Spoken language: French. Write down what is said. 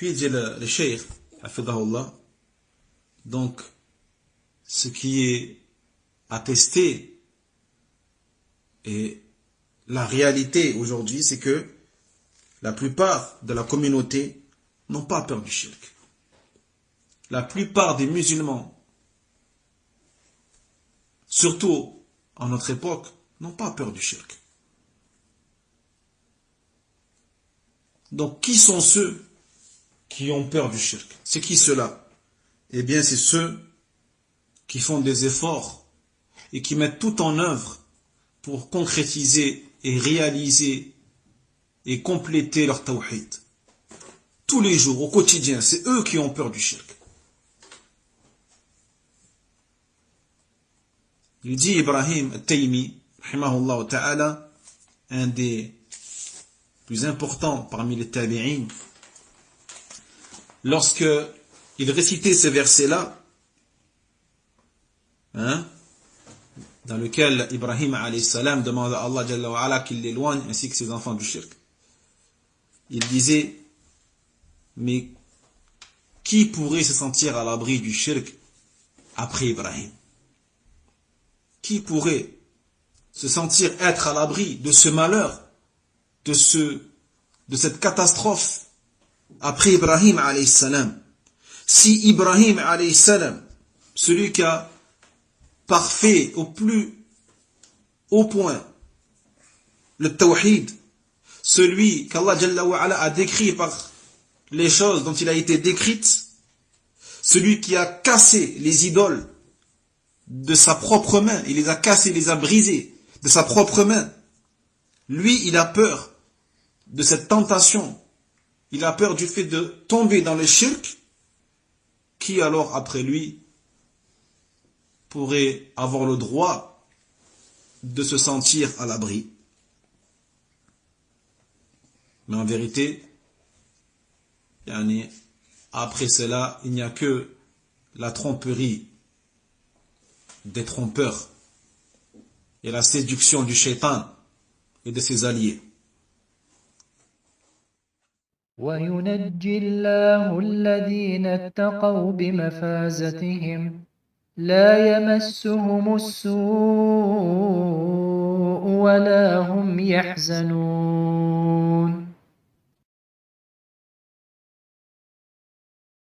Puis dit le cheikh, hafidahullah, donc ce qui est attesté et la réalité aujourd'hui, c'est que la plupart de la communauté n'ont pas peur du shirk. La plupart des musulmans, surtout en notre époque, n'ont pas peur du shirk. Donc, qui sont ceux qui ont peur du shirk? C'est qui ceux-là? Eh bien, c'est ceux qui font des efforts et qui mettent tout en œuvre pour concrétiser et réaliser et compléter leur tawhid. Tous les jours, au quotidien, c'est eux qui ont peur du shirk. Il dit Ibrahim al-Taymi, rahimahullah ta'ala, un des plus importants parmi les tabi'in, lorsque il récitait ces versets-là, dans lequel Ibrahim alayhi salam demande à Allah Jalla wa Ala qu'il l'éloigne ainsi que ses enfants du shirk. Il disait, mais qui pourrait se sentir à l'abri du shirk après Ibrahim? Qui pourrait se sentir être à l'abri de ce malheur, de cette catastrophe après Ibrahim alayhi salam? Si Ibrahim alayhi salam, celui qui a parfait au plus haut point le tawhid, celui qu'Allah Jalla wa Ala a décrit par les choses dont il a été décrite, celui qui a cassé les idoles de sa propre main, il les a cassés, il les a brisés de sa propre main, lui il a peur de cette tentation, il a peur du fait de tomber dans le shirk. Qui alors après lui pourrait avoir le droit de se sentir à l'abri? Mais en vérité, après cela, il n'y a que la tromperie des trompeurs et la séduction du shaitan et de ses alliés. وينجي الله الذين اتقوا بمفازتهم لا يمسهم السوء ولا هم يحزنون.